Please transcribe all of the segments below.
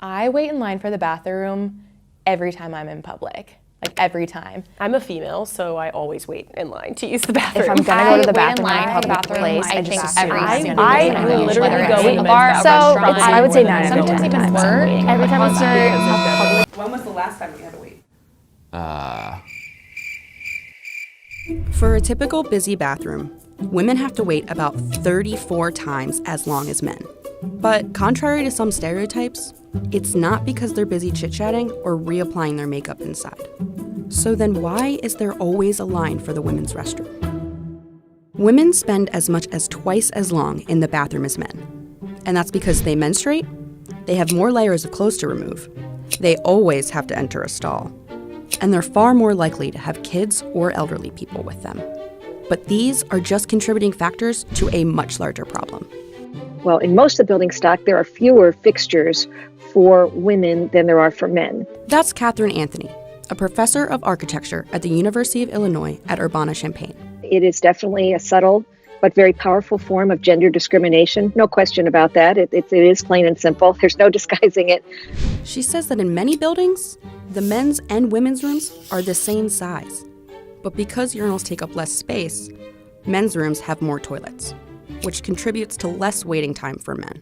I wait in line for the bathroom every time I'm in public. Like, every time. I'm a female, so I always wait in line to use the bathroom. If I'm gonna go to the bathroom in a public place, I just assume I will literally go in the bar. So I would say 9 out of 10 even times I'm waiting. every time I start a public. When was the last time you had to wait? For a typical busy bathroom, women have to wait about 34 times as long as men. But contrary to some stereotypes, it's not because they're busy chit-chatting or reapplying their makeup inside. So then why is there always a line for the women's restroom? Women spend as much as twice as long in the bathroom as men. And that's because they menstruate, they have more layers of clothes to remove, they always have to enter a stall, and they're far more likely to have kids or elderly people with them. But these are just contributing factors to a much larger problem. Well, in most of the building stock, there are fewer fixtures for women than there are for men. That's Catherine Anthony, a professor of architecture at the University of Illinois at Urbana-Champaign. It is definitely a subtle but very powerful form of gender discrimination. No question about that. It is plain and simple. There's no disguising it. She says that in many buildings, the men's and women's rooms are the same size. But because urinals take up less space, men's rooms have more toilets, which contributes to less waiting time for men.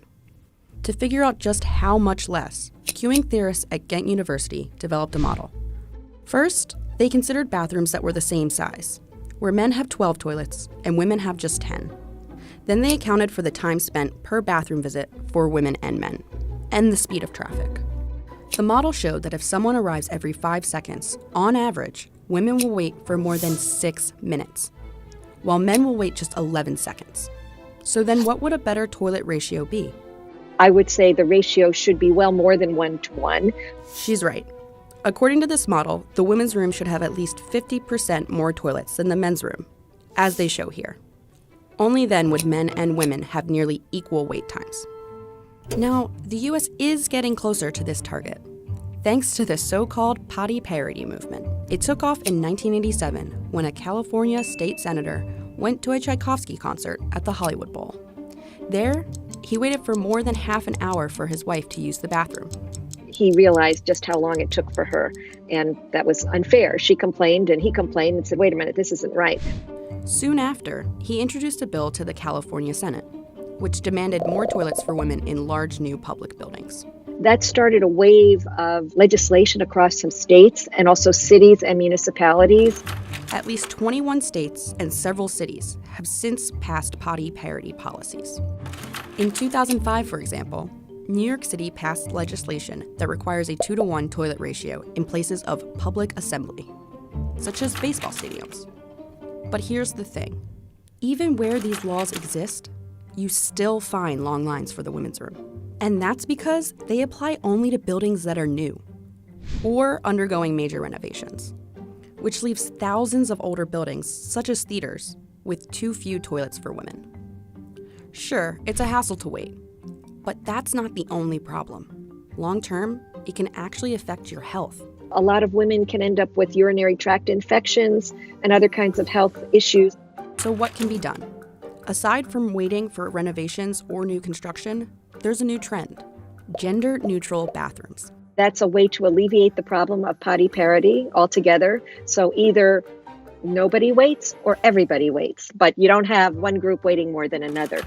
To figure out just how much less, queuing theorists at Ghent University developed a model. First, they considered bathrooms that were the same size, where men have 12 toilets and women have just 10. Then they accounted for the time spent per bathroom visit for women and men, and the speed of traffic. The model showed that if someone arrives every 5 seconds, on average, women will wait for more than 6 minutes, while men will wait just 11 seconds. So then what would a better toilet ratio be? I would say the ratio should be well more than 1-to-1. She's right. According to this model, the women's room should have at least 50% more toilets than the men's room, as they show here. Only then would men and women have nearly equal wait times. Now, the US is getting closer to this target, thanks to the so-called potty parity movement. It took off in 1987 when a California state senator went to a Tchaikovsky concert at the Hollywood Bowl. There, he waited for more than half an hour for his wife to use the bathroom. He realized just how long it took for her, and that was unfair. She complained, and he complained and said, wait a minute, this isn't right. Soon after, he introduced a bill to the California Senate, which demanded more toilets for women in large new public buildings. That started a wave of legislation across some states and also cities and municipalities. At least 21 states and several cities have since passed potty parity policies. In 2005, for example, New York City passed legislation that requires a 2-to-1 toilet ratio in places of public assembly, such as baseball stadiums. But here's the thing. Even where these laws exist, you still find long lines for the women's room. And that's because they apply only to buildings that are new or undergoing major renovations, which leaves thousands of older buildings, such as theaters, with too few toilets for women. Sure, it's a hassle to wait, but that's not the only problem. Long term, it can actually affect your health. A lot of women can end up with urinary tract infections and other kinds of health issues. So what can be done? Aside from waiting for renovations or new construction, there's a new trend: gender-neutral bathrooms. That's a way to alleviate the problem of potty parity altogether. So either nobody waits or everybody waits, but you don't have one group waiting more than another.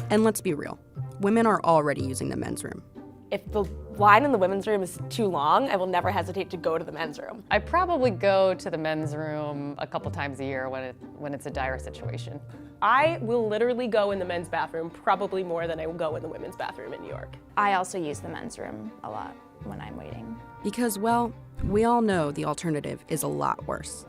And let's be real, women are already using the men's room. If the line in the women's room is too long, I will never hesitate to go to the men's room. I probably go to the men's room a couple times a year when it's a dire situation. I will literally go in the men's bathroom probably more than I will go in the women's bathroom in New York. I also use the men's room a lot when I'm waiting. Because, well, we all know the alternative is a lot worse.